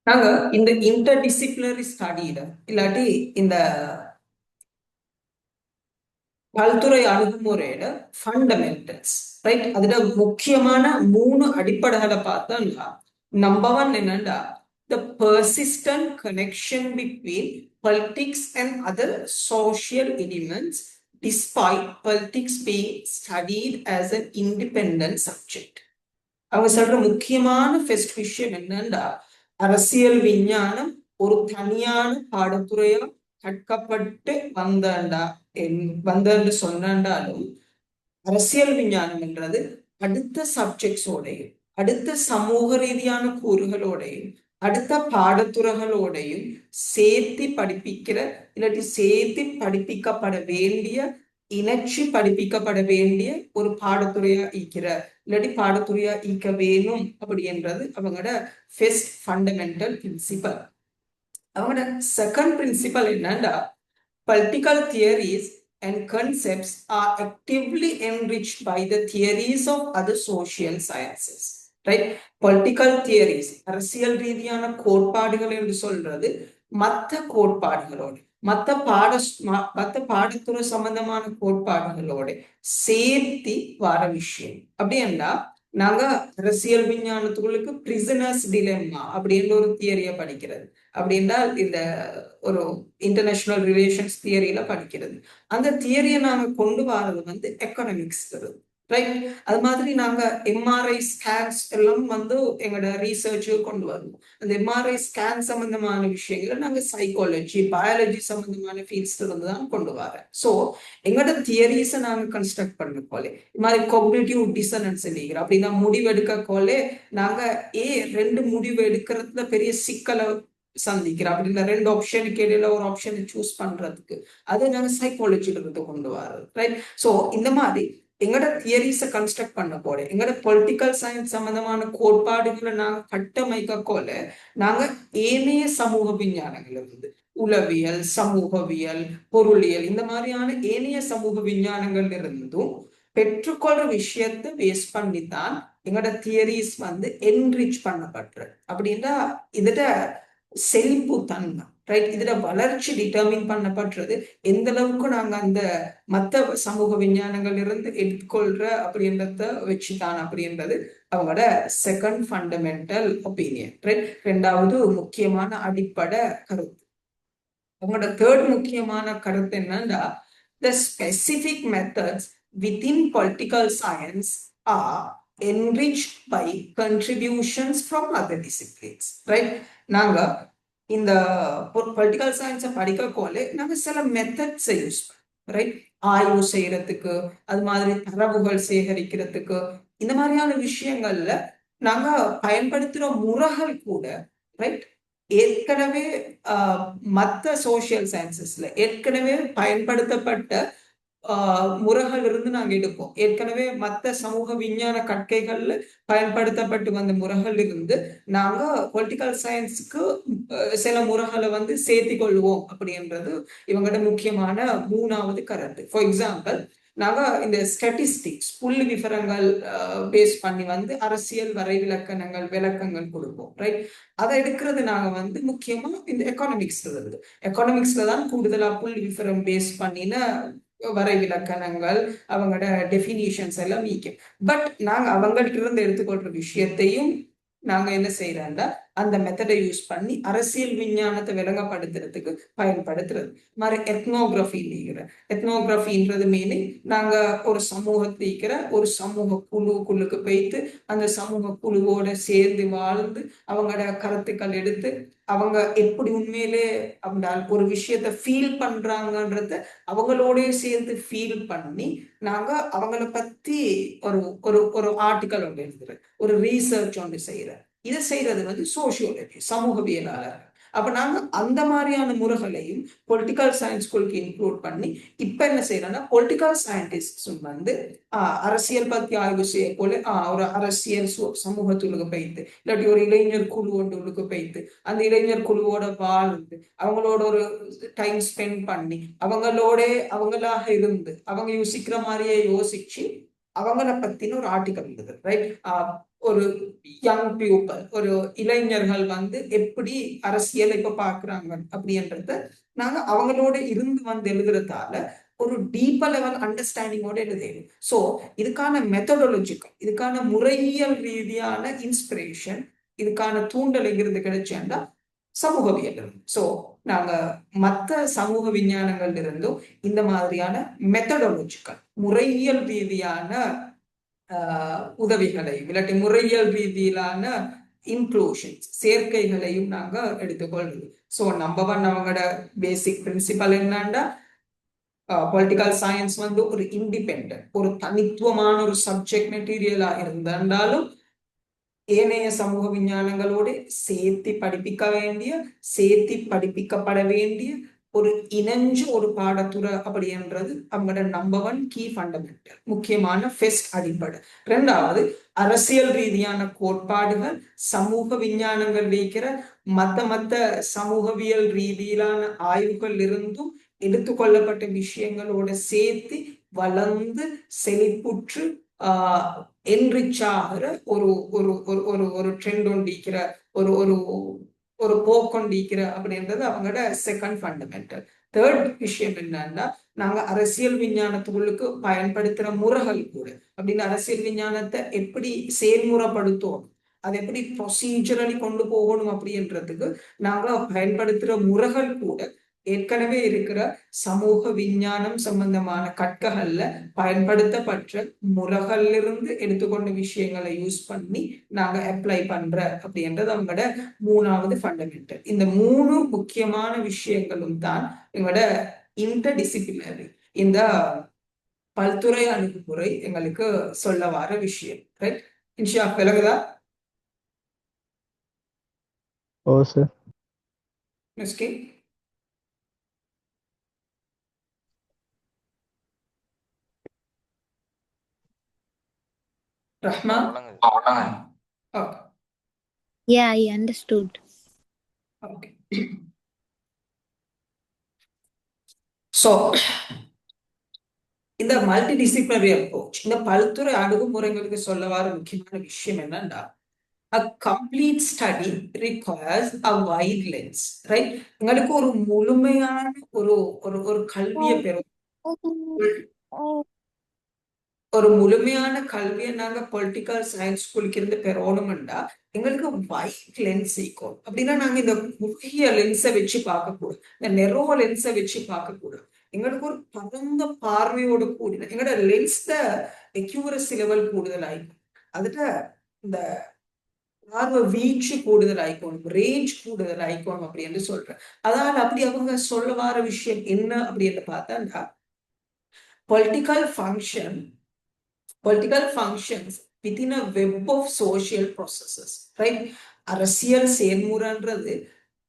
நாங்க இந்த இன்டர்டிசிப்ளினரி ஸ்டடியில இல்லாட்டி இந்த பல்துறை அணுகுமுறையில ஃபண்டமெண்டல்ஸ் ரைட் அதுல முக்கியமான 3 அடிப்படைகளை பார்த்தோம்னா நம்பர் ஒன் என்னன்னா the persistent connection between politics and other social elements despite politics being studied as an independent subject. அவங்க சொல்ற முக்கியமான ஃபர்ஸ்ட் விஷயம் என்னன்னா அரசியல் விஞ்ஞானம் ஒரு தனியான பாடத்துறையா கற்கப்பட்டு வந்தன்னு சொன்னாலும் அரசியல் விஞ்ஞானம் என்றது அடுத்த சப்ஜெக்ட்ஸோடையும் அடுத்த சமூக ரீதியான கூறுகளோடையும் அடுத்த பாடத்துறைகளோடையும் சேர்த்து படிப்பிக்கிற இல்லாட்டி சேர்த்து படிப்பிக்கப்பட வேண்டிய இணைச்சி படிப்பிக்கப்பட வேண்டிய ஒரு பாடத்துறையா ஈக்கிற இல்லாட்டி பாடத்துறையா ஈக்க வேணும் அப்படி என்றது அவங்களோட ஃபர்ஸ்ட் ஃபண்டமெண்டல் பிரின்சிபல். அவங்களோட செகண்ட் பிரின்சிபல் என்னன்னா political theories and concepts are actively enriched by the theories of other social sciences. Right? Political theories, அரசியல் ரீதியான கோட்பாடுகள் என்று சொல்றது மற்ற கோட்பாடுகளோடு மற்ற பாடத்துறை சம்பந்தமான கோட்பாடுகளோட சேர்த்தி வர விஷயம். அப்படின்னா நாங்க அரசியல் விஞ்ஞானத்துக்குள்ளுக்கு பிரிசனர்ஸ் டிலெம்மா அப்படின்ற ஒரு தியரியை படிக்கிறது. அப்படின்னா இந்த ஒரு இன்டர்நேஷனல் ரிலேஷன்ஸ் தியரியில படிக்கிறது. அந்த தியரியை நாங்க கொண்டு வர்றது எக்கனாமிக்ஸ் ரைட். அது மாதிரி நாங்க எம்ஆர்ஐ ஸ்கேன்ஸ் எல்லாம் எங்களோட ரீசர்ச் கொண்டு வருவோம். அந்த எம்ஆர்ஐ ஸ்கேன் சம்பந்தமான விஷயங்களை நாங்க சைக்காலஜி பயாலஜி சம்பந்தமான ஃபீல்ட்ஸ் இருந்து தான் கொண்டு வரேன். ஸோ எங்களோட தியரிஸை நாங்க கன்ஸ்ட்ரக்ட் பண்ண போலே இது மாதிரி கொக்னிட்டிவ் டிசனன்ஸ் இல்லைங்கிற அப்படின்னா முடிவெடுக்க போலே நாங்க ரெண்டு முடிவு எடுக்கிறதுல பெரிய சிக்கலை சந்திக்கிறோம். அப்படின்னா ரெண்டு ஆப்ஷனுக்கு இடையில ஒரு ஆப்ஷனை சூஸ் பண்றதுக்கு அதை நாங்க சைக்காலஜில இருந்து கொண்டு வர்றது ரைட். ஸோ இந்த மாதிரி எங்களோட தியரிஸை கன்ஸ்ட்ரக்ட் பண்ண போல எங்களோட பொலிட்டிக்கல் சயின்ஸ் சம்பந்தமான கோட்பாடுகளை நாங்க கட்டமைக்க போல நாங்க ஏனைய சமூக விஞ்ஞானங்கள் இருந்து உளவியல் சமூகவியல் பொருளியல் இந்த மாதிரியான ஏனைய சமூக விஞ்ஞானங்கள் இருந்தும் பெற்றுக்கொள்ற விஷயத்தை பேஸ் பண்ணித்தான் எங்களோட தியரிஸ் என்ரிச் பண்ணப்படுறது. அப்படின்னா இதுல செழிப்பு தன்மை ரைட் இதுல வளர்ச்சி டிட்டர்மின் பண்ணப்படுறது எந்த அளவுக்கு நாங்க அந்த மத்த சமூக விஞ்ஞானங்கள் இருந்து எடுத்துக்கொள்ற அப்படின்றத வச்சுதான் அப்படின்றது அவங்களோட செகண்ட் ஃபண்டமெண்டல் ஒப்பீனியன் ரைட். ரெண்டாவது முக்கியமான அடிப்படை கருத்து. அவங்களோட தேர்ட் முக்கியமான கருத்து என்னன்னா the specific methods within political science are enriched by contributions from other disciplines right. நாங்க இந்த பொலிட்டிக்கல் சயின்ஸை படிக்க போல நாங்க சில மெத்தட்ஸை யூஸ் பண்ணுவோம் ரைட். ஆய்வு செய்யறதுக்கு அது மாதிரி தரவுகள் சேகரிக்கிறதுக்கு இந்த மாதிரியான விஷயங்கள்ல நாங்க பயன்படுத்துற முறைகள் கூட ரைட் ஏற்கனவே மற்ற சோசியல் சயின்சஸ்ல ஏற்கனவே பயன்படுத்தப்பட்ட முறைகள் இருந்து நாங்க எடுப்போம். ஏற்கனவே மற்ற சமூக விஞ்ஞான கற்கைகள்ல பயன்படுத்தப்பட்டு வந்த முறைகள் இருந்து நாங்க பொலிட்டிக்கல் சயின்ஸுக்கு சில முறைகளை சேர்த்தி கொள்வோம் அப்படின்றது இவங்களோட முக்கியமான மூணாவது கருத்து. ஃபார் எக்ஸாம்பிள் நாங்க இந்த ஸ்டாட்டிஸ்டிக்ஸ் புள்ளி விவரங்கள் பேஸ் பண்ணி அரசியல் வரைவிலக்கணங்கள் விளக்கங்கள் கொடுப்போம் ரைட். அதை எடுக்கிறது நாங்க முக்கியமா இந்த எக்கனாமிக்ஸ்ல தான் கூடுதலா புள்ளி விவரம் பேஸ் பண்ணின வரைவிலக்கணங்கள் அவங்களோட டெஃபினிஷன்ஸ் எல்லாம் நீக்கும். பட் நாங்க அவங்கள்ட்ட இருந்து எடுத்துக்கொள்ற விஷயத்தையும் நாங்க என்ன செய்யறோம்னா அந்த மெத்தடை யூஸ் பண்ணி அரசியல் விஞ்ஞானத்தை விளங்கப்படுத்துறதுக்கு பயன்படுத்துறது மாதிரி எத்னோகிராஃபின்றது மீனிங் நாங்க ஒரு சமூகத்திக்கிற ஒரு சமூக குழுக்குள்ளுக்கு போய்த்து அந்த சமூக குழுவோட சேர்ந்து வாழ்ந்து அவங்களோட கருத்துக்கள் எடுத்து அவங்க எப்படி உண்மையிலே அப்படின்னா ஒரு விஷயத்த ஃபீல் பண்றாங்கன்றத அவங்களோட சேர்ந்து ஃபீல் பண்ணி நாங்க அவங்கள பத்தி ஒரு ஒரு ஒரு ஆர்டிக்கல் ஒன்று எழுதுறேன் ஒரு ரீசர்ச் ஒன்று செய்யறேன். இதை செய்யறது சோசியோலஜி சமூகவியலாளர். அப்ப நாங்க அந்த மாதிரியான முறைகளையும் பொலிட்டிக்கல் சயின்ஸ்குள்ளுக்கு இன்க்ளூட் பண்ணி இப்ப என்ன செய்யறோம்னா பொலிட்டிக்கல் சயின்டிஸ்ட் அரசியல் பத்தி ஆய்வு செய்ய போல ஒரு அரசியல் சமூகத்துள்ளுக்கு போய்த்து இல்லாட்டி ஒரு இளைஞர் குழு ஒன்றுக்கு போய்த்து அந்த இளைஞர் குழுவோட வாழ்ந்து அவங்களோட ஒரு டைம் ஸ்பெண்ட் பண்ணி அவங்களாக இருந்து அவங்க யோசிக்கிற மாதிரியே யோசிச்சு அவங்கள பத்தின ஒரு ஆர்டிக்கல் எழுதுது ரைட். ஒரு யங் பீப்புள், ஒரு இளைஞர்கள் எப்படி அரசியல் இப்ப பாக்குறாங்க அப்படின்றத நாங்க அவங்களோட இருந்து எழுதுறதால ஒரு டீப்பர் லெவல் அண்டர்ஸ்டாண்டிங்கோட எழுதுறோம். ஸோ இதுக்கான மெத்தடாலஜிக்கல், இதுக்கான முறையியல் ரீதியான இன்ஸ்பிரேஷன், இதுக்கான தூண்டல் எங்கிருந்து கிடைச்சேன்டா சமூகவியல் இருந்து. ஸோ நாங்க மற்ற சமூக விஞ்ஞானங்கள்ல இருந்தும் இந்த மாதிரியான மெத்தடாலஜிக்கல் முறையியல் ரீதியான உதவிகளையும் இல்லாட்டி முறையியல் ரீதியிலான இன்க்ளூஷன்ஸ் சேர்க்கைகளையும் நாங்க எடுத்துக்கொள்றோம். ஸோ நம்பர் ஒன் அவங்களோட பேசிக் பிரின்சிபல் என்னன்னா பொலிட்டிக்கல் சயின்ஸ் ஒரு இண்டிபெண்ட், ஒரு தனித்துவமான ஒரு சப்ஜெக்ட் மெட்டீரியலா இருந்தாலும் ஏனைய சமூக விஞ்ஞானங்களோடு சேர்த்து படிப்பிக்க வேண்டிய, சேர்த்து படிப்பிக்கப்பட வேண்டிய ஒரு இணைஞ்சு ஒரு பாடத்துறை அப்படின்றது அவங்களோட நம்பர் ஒன் கீ ஃபண்டமெண்டல், முக்கியமான ஃபெஸ்ட் அடிப்படை. ரெண்டாவது, அரசியல் ரீதியான கோட்பாடுகள் சமூக விஞ்ஞானங்கள் வைக்கிற மத்த சமூகவியல் ரீதியிலான ஆய்வுகள் இருந்தும் எடுத்துக்கொள்ளப்பட்ட விஷயங்களோட சேர்த்து வளர்ந்து செழிப்புற்று என்ரிச் ஆகிற ஒரு ஒரு ஒரு ஒரு ட்ரெண்ட் ஒண்டிக்கிற ஒரு ஒரு ஒரு போக்கொண்டிக்கிற அப்படின்றது அவங்களோட செகண்ட் ஃபண்டமெண்டல். தேர்ட் விஷயம் என்னன்னா, நாங்க அரசியல் விஞ்ஞானத்துக்குள்ளுக்கு பயன்படுத்துற முறைகள் கூட அப்படின்னு அரசியல் விஞ்ஞானத்தை எப்படி செயல்முறைப்படுத்துவோம், அதை எப்படி ப்ரொசீஜரலி கொண்டு போகணும் அப்படின்றதுக்கு நாங்க பயன்படுத்துற முறைகள் கூட ஏற்கனவே இருக்கிற சமூக விஞ்ஞானம் சம்பந்தமான கற்ககள்ல பயன்படுத்தப்பட்ட முறைகள்ல இருந்து எடுத்துக்கொண்ட விஷயங்களை யூஸ் பண்ணி நாங்க அப்ளை பண்ற அப்படின்றது அவங்களோட மூணாவது ஃபண்டமெண்டல். இந்த மூணு முக்கியமான விஷயங்களும் தான் எங்களோட இன்டர் டிசிப்ளினரி, இந்த பல்துறை அணுகுமுறை எங்களுக்கு சொல்ல வர விஷயம். ரைட் இன்ஷா, விலகுதா? ஓ sir. Miski Rahma? Okay. Yeah, I understood. Okay. So, இந்த மல்டி டிசிப்ளினரி அப்ரோச், இந்த பல்துறை அணுகுமுறைகளுக்கு சொல்ல வர முக்கியமான விஷயம் என்னன்னா, a complete study requires a wide lens, right? உங்களுக்கு ஒரு முழுமையான ஒரு ஒரு ஒரு கல்வியை பெறும், ஒரு முழுமையான கல்வியை நாங்க பொலிட்டிக்கல் சயின்ஸ் ஸ்கூலுக்கு இருந்து பெறணும்டா எங்களுக்கு வைட் லென்ஸ் இருக்கும். அப்படின்னா நாங்க இந்த குறுகிய லென்ஸை வச்சு பார்க்கக்கூடாது, இந்த நெரோ லென்ஸை வச்சு பார்க்கக்கூடாது. எங்களுக்கு ஒரு பரந்த பார்வையோடு கூடின எங்களோட லென்ஸ்ல எக்யூரசி லெவல் கூடுதல் ஆயிக்கும், அதுல இந்த பார்வை வீச்சு கூடுதல் ஆயிக்கணும், ரேஞ்ச் கூடுதல் ஆயிக்கணும் அப்படின்னு சொல்றேன். அதனால அப்படி அவங்க சொல்ல வர விஷயம் என்ன அப்படின்னு பார்த்தா, political functions within a web of social processes, right? அரசியல் செயல்முறைன்றது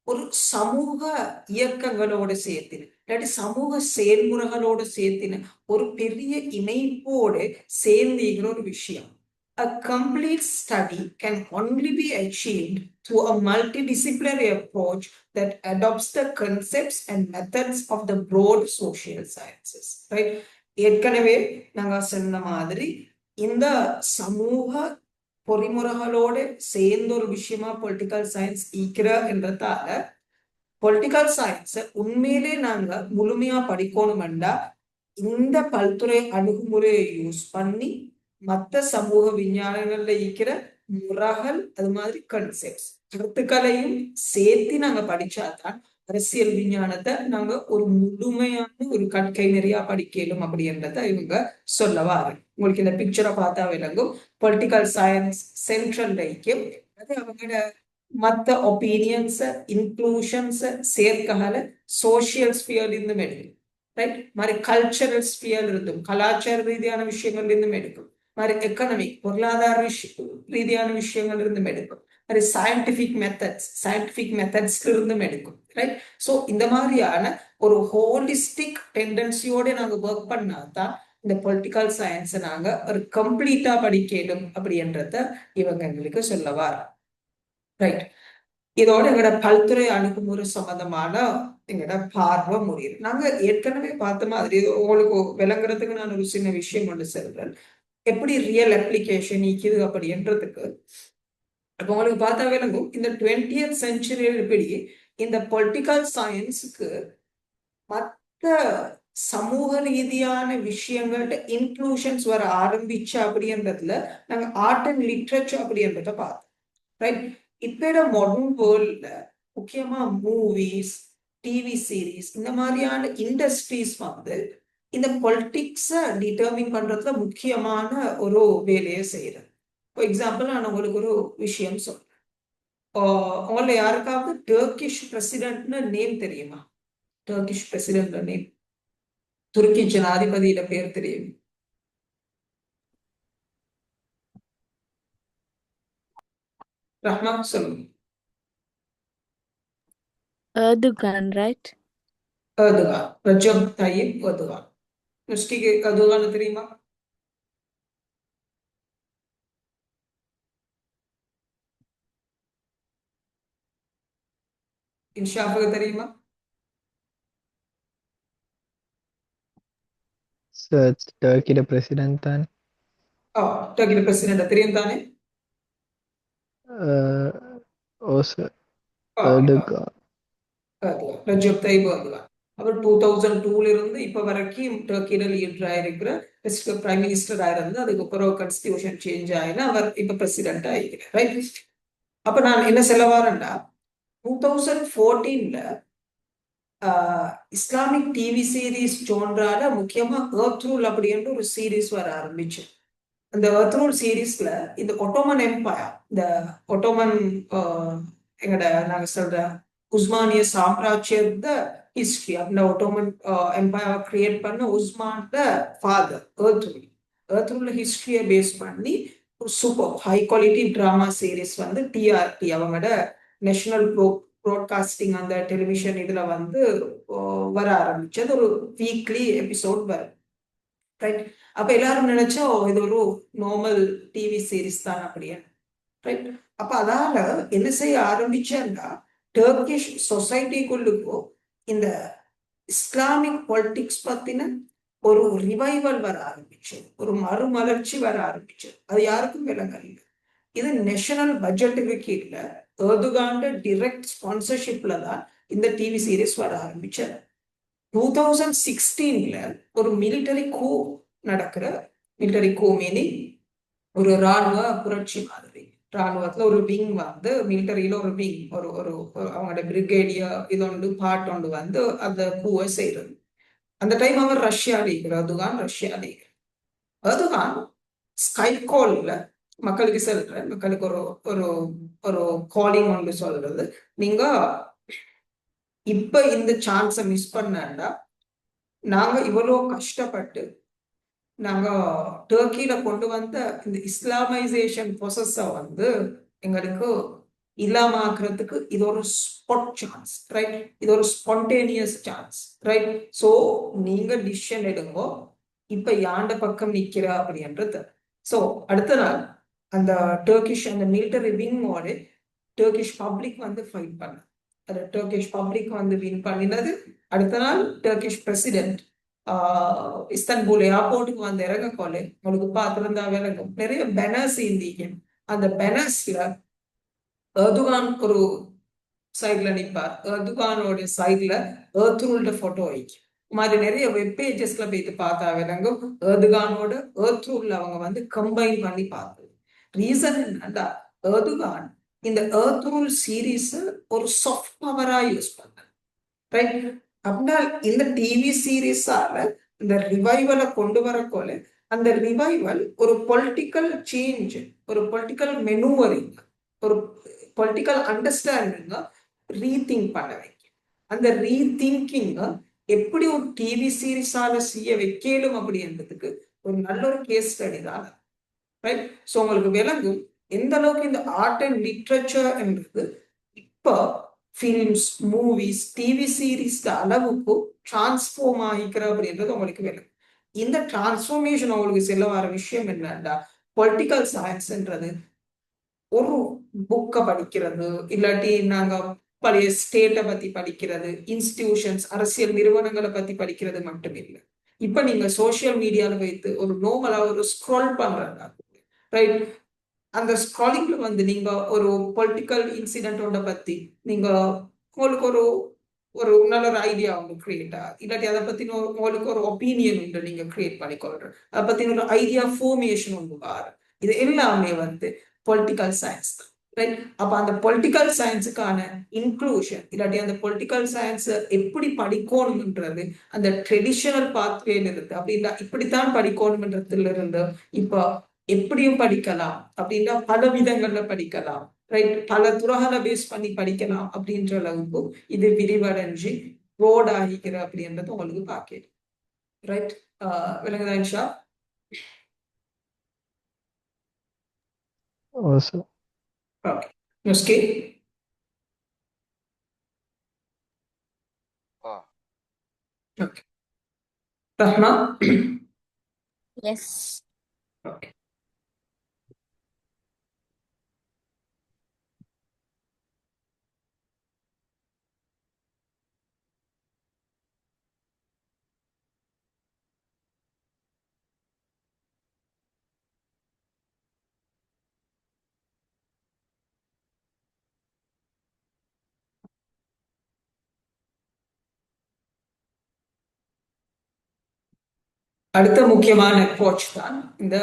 ஒரு சமூக இயக்கங்களோட சேர்த்தின இல்லாட்டி சமூக செயல்முறைகளோட சேர்த்தின ஒரு பெரிய இணைப்போட சேர்ந்திக்கிற ஒரு விஷயம். A complete study can only be achieved through a multidisciplinary approach that adopts the concepts and methods of the broad social sciences, right? ஏற்கனவே நாங்க சொன்ன மாதிரி இந்த சமூக பொறிமுறைகளோட சேர்ந்த ஒரு விஷயமா பொலிட்டிக்கல் சயின்ஸ் ஈக்கிற என்றதால பொலிட்டிக்கல் சயின்ஸ உண்மையிலே நாங்க முழுமையா படிக்கணும்டா இந்த பல்துறை அணுகுமுறையை யூஸ் பண்ணி மற்ற சமூக விஞ்ஞானங்கள்ல ஈக்கிற முறைகள், அது மாதிரி கன்செப்ட்ஸ், கருத்துக்களையும் சேர்த்து நாங்க படிச்சாதான் அரசியல் விஞ்ஞானத்தை நாங்க ஒரு முழுமையான ஒரு கற்கை நிறையா படிக்கலும் அப்படின்றத இவங்க சொல்லவாரு. உங்களுக்கு இந்த பிக்சரை பார்த்தா விளங்கும். பொலிட்டிக்கல் சயின்ஸ் சென்ட்ரல் ஐக்கியம், அது அவங்களோட மற்ற ஒப்பீனியன்ஸ இன்க்ளூஷன்ஸ சேர்க்கல சோசியல் ஸ்பியர்ல இருந்தும் எடுக்கும், ரைட்? மாதிரி கல்ச்சரல் ஸ்பியர்ல இருந்தும் கலாச்சார ரீதியான விஷயங்கள்ல இருந்தும் எடுக்கும், மாதிரி எக்கனாமிக் பொருளாதார ரீதியான விஷயங்கள் இருந்தும் எடுக்கும், மாதிரி சயின்டிபிக் மெத்தட்ஸ்ல இருந்தும் எடுக்கும், ரைட்? ஸோ இந்த மாதிரியான ஒரு ஹோலிஸ்டிக் டெண்டன்சியோட நாங்க ஒர்க் பண்ணாதான் இந்த பொலிட்டிக்கல் சயின்ஸை நாங்க ஒரு கம்ப்ளீட்டா படிக்கணும் அப்படின்றத இவங்க எங்களுக்கு சொல்லவார், ரைட்? இதோட எங்களோட பல்துறை அணுகுமுறை சம்பந்தமான எங்களோட பார்வை முடியுது. நாங்க ஏற்கனவே பார்த்த மாதிரி உங்களுக்கு விளங்குறதுக்கு நான் ஒரு சின்ன விஷயம் ஒன்று சொல்றேன். எப்படி ரியல் அப்ளிகேஷன் இருக்குது அப்படின்றதுக்கு அப்போ உங்களுக்கு பார்த்தாவே விளங்கும் இந்த 20th செஞ்சுரியில் எப்படி இந்த பொலிட்டிக்கல் சயின்ஸுக்கு மற்ற சமூக ரீதியான விஷயங்கள்ட்ட இன்க்ளூஷன்ஸ் வர ஆரம்பிச்ச அப்படின்றதுல நாங்க ஆர்ட் அண்ட் லிட்ரேச்சர் அப்படின்றத பார்த்தோம். ரைட், இப்ப மாடர்ன் வேர்ல்ட்ல முக்கியமா மூவிஸ், டிவி சீரீஸ் இந்த மாதிரியான இண்டஸ்ட்ரீஸ் வந்து இந்த பொலிட்டிக்ஸை டிட்டர்மின் பண்றதுல முக்கியமான ஒரு வேலையை செய்யறது. ஃபார் எக்ஸாம்பிள் நான் உங்களுக்கு ஒரு விஷயம் சொல்றேன். உங்களை யாருக்காவது டர்க்கிஷ் பிரசிடென்ட்னு நேம் தெரியுமா? டர்க்கிஷ் பிரசிடென்ட் நேம், துருக்கி ஜனாதிபதியில பேர் தெரியும்? ரஹ்மான் சொல்லுங்க. Erdogan, right? Erdogan, Rajab Tayyip Erdogan. மிஸ்டிக்கு Erdogan தெரியுமா? இன்ஷாஃபுக்கு தெரியுமா? Sir, Turkey president தான். டர்க்கில பிரசிடென்ட் தெரியும் தானே? ஓ sir, Okay. Erdogan. Recep Tayyip Erdogan. அவர் 2002ல இருந்து இப்ப வரைக்கும் டர்க்கியில லீடரா இருக்கிற பிரைம் மினிஸ்டர் ஆயிருந்து, அதுக்கப்புறம் கான்ஸ்டிடியூஷன் சேஞ்ச் ஆயினா அவர் இப்ப பிரசிடென்ட் ஆயிருக்கிறார். ரைட், அப்ப நான் என்ன சொல்ல வரேன்டா, 2014ல இஸ்லாமிக் டிவி சீரீஸ் ஜோன்ரால முக்கியமா எர்த் ரூல் அப்படின்ற ஒரு சீரீஸ் வர ஆரம்பிச்சு. அந்த எர்த் ரூல் சீரீஸ்ல இந்த ஒட்டோமன் எம்பையர், இந்த ஒட்டோமன் எங்கட நாங்க சொல்ற உஸ்மானிய சாம்ராஜ்யத்த ஹிஸ்டரி, அந்த ஒட்டோமன் எம்பையர் கிரியேட் பண்ண உஸ்மான் ஃபாதர் எர்த் ரூல் ஹிஸ்டரியை பேஸ் பண்ணி ஒரு super high quality drama series வந்து டிஆர்டி அவங்களோட நேஷனல் ப்ராட்காஸ்டிங் அந்த டெலிவிஷன் இதுல வந்து வர ஆரம்பிச்சது. ஒரு வீக்லி எபிசோட் வரும். ரைட், அப்ப எல்லாரும் நினைச்சோம் இது ஒரு நார்மல் டிவி சீரீஸ் தான் அப்படியே. ரைட், அப்ப அதால என்ன செய்ய ஆரம்பிச்சேன்னா, டர்க்கிஷ் சொசைட்டிக்குள்ளுக்கும் இந்த இஸ்லாமிக் பொலிட்டிக்ஸ் பத்தின ஒரு ரிவைவல் வர ஆரம்பிச்சு, ஒரு மறுமலர்ச்சி வர ஆரம்பிச்சு. அது யாருக்கும் விளங்கல. இது நேஷனல் பட்ஜெட்டுக்கு கீழ எர்துகான் டிரெக்ட் ஸ்பான்சர்ஷிப்ல தான் இந்த டிவி சீரீஸ் வர ஆரம்பிச்சது. 2016ல ஒரு மிலிட்டரி கூ நடக்கிற, மிலிட்டரி கூ மீனிங் ஒரு ராணுவ புரட்சி மாதிரி. ராணுவத்துல ஒரு விங் வந்து, மிலிட்டரியில ஒரு விங், ஒரு ஒரு அவங்களோட பிரிகேடியர் இது ஒன்று பார்ட் ஒன்று வந்து அந்த கூவை செய்யறது. அந்த டைம் அவர் ரஷ்யால இருக்கிறார், எர்துகான் ரஷ்யால இருக்கிறார். எர்துகான் ஸ்கைப் கால்ல மக்களுக்கு சொல்ற, மக்களுக்கு ஒரு ஒரு ஒரு காலிங் ஒன்று சொல்றது, நீங்க இப்ப இந்த சான்ஸை மிஸ் பண்ணா நாங்க இவ்வளவு கஷ்டப்பட்டு நாங்க டர்க்கியில கொண்டு வந்த இந்த இஸ்லாமைசேஷன் ப்ராசஸ வந்து எங்களுக்கு இல்லாமக்கிறதுக்கு இது ஒரு ஸ்பாட் சான்ஸ். ரைட், இது ஒரு ஸ்பான்டேனியஸ் சான்ஸ். ரைட், சோ நீங்க டிசிஷன் எடுங்க, இப்ப யாண்ட பக்கம் நிக்கிற அப்படின்றது. சோ அடுத்த நாள் அந்த டர்க்கிஷ் அந்த மிலிட்டரி விங்கோட டர்க்கிஷ் பப்ளிக் வந்து ஃபைட் பண்ண, அது டர்க்கிஷ் பப்ளிக் வந்து வின் பண்ணினது. அடுத்த நாள் டர்க்கிஷ் பிரசிடென்ட் இஸ்தான்புல் ஏர்போர்ட்டுக்கு வந்து இறங்கக்கொள்ள உங்களுக்கு பார்த்திருந்தா விளங்கும், நிறைய பேனர்ஸ் இருந்தீங்க. அந்த பேனர்ஸ்ல எர்துகான் ஒரு சைட்ல நிற்பார், எர்துகானோட சைட்ல எர்த்ரூல்ட போட்டோ வைக்கும். மாதிரி நிறைய வெப் பேஜஸ்ல போயிட்டு பார்த்தா விளங்கும், எர்துகானோட எர்த்ரூல்ல அவங்க வந்து கம்பைன் பண்ணி பார்த்தது. ரீசன் என்னன்னா, எர்துகான் இந்த எர்த்ரூல் சீரீஸ் ஒரு சாஃப்ட் பவரா யூஸ் பண்ண. ரைட், அப்படின்னா இந்த டிவி சீரீஸால இந்த ரிவைவலை கொண்டு வரக்கோல அந்த ரிவைவல் ஒரு பொலிட்டிக்கல் சேஞ்ச், ஒரு பொலிட்டிக்கல் மெனுவரிங், ஒரு பொலிட்டிக்கல் அண்டர்ஸ்டாண்டிங் ரீதிங்க் பண்ண வைக்கும். அந்த ரீதிங்கிங் எப்படி ஒரு டிவி சீரீஸால செய்ய வைக்கலும் அப்படின்றதுக்கு ஒரு நல்ல ஒரு கேஸ் ஸ்டடி தான். ரைட், ஸோ உங்களுக்கு விளங்கும் எந்த அளவுக்கு இந்த ஆர்ட் அண்ட் லிட்ரேச்சர் என்றது இப்போ ஃபிலிம்ஸ், மூவிஸ், டிவி சீரீஸ் அளவுக்கு டிரான்ஸ்ஃபார்ம் ஆகிக்கிற அப்படின்றது உங்களுக்கு விளங்கும். இந்த டிரான்ஸ்ஃபார்மேஷன் உங்களுக்கு செல்ல வர விஷயம் என்னன்னா, பொலிட்டிக்கல் சயின்ஸ்ன்றது ஒரு புக்கை படிக்கிறது, இல்லாட்டி நாங்க பழைய ஸ்டேட்டை பத்தி படிக்கிறது, இன்ஸ்டிடியூஷன்ஸ் அரசியல் நிறுவனங்களை பத்தி படிக்கிறது மட்டும் இல்லை. இப்ப நீங்க சோசியல் மீடியால வைத்து ஒரு நோமலா ஒரு ஸ்க்ரோல் பண்றதா, ரைட்? அந்த ஸ்க்ராலிங்ல வந்து நீங்க ஒரு பொலிட்டிக்கல் இன்சிடென்ட் ஒன்றை பத்தி நீங்க உங்களுக்கு ஒரு ஒரு நல்ல ஒரு ஐடியா ஒன்று கிரியேட் ஆகுது, இல்லாட்டி அதை பத்தின உங்களுக்கு ஒரு ஒப்பீனியன் உண்டு நீங்க கிரியேட் பண்ணிக்கொள்ற, அதை பத்தின ஒரு ஐடியா ஃபார்மேஷன் ஒன்று பாரு. இது எல்லாமே வந்து பொலிட்டிக்கல் சயின்ஸ் தான், ரைட்? அப்ப அந்த பொலிட்டிக்கல் சயின்ஸுக்கான இன்க்ளூஷன் இல்லாட்டி அந்த பொலிட்டிக்கல் சயின்ஸ் எப்படி படிக்கணும்ன்றது அந்த ட்ரெடிஷனல் பாத்வேல இருந்து அப்படின்னா இப்படித்தான் படிக்கணும்ன்றதுல இருந்து இப்போ எப்படியும் படிக்கலாம் அப்படின்னா பல விதங்கள்ல படிக்கலாம், ரைட்? பல துறைகளை பேஸ் பண்ணி படிக்கலாம் அப்படின்ற அளவுக்கு இது விரிவடைஞ்சு ரோட் ஆகிக்கிற அப்படின்றது உங்களுக்கு பாக்கணும், ரைட்? விளங்குதா இன்ஷா? ஓ sir. Okay. Nuski? Okay. Rahma? Yes. Okay. அடுத்த முக்கியமான அப்ரோச் தான் இந்த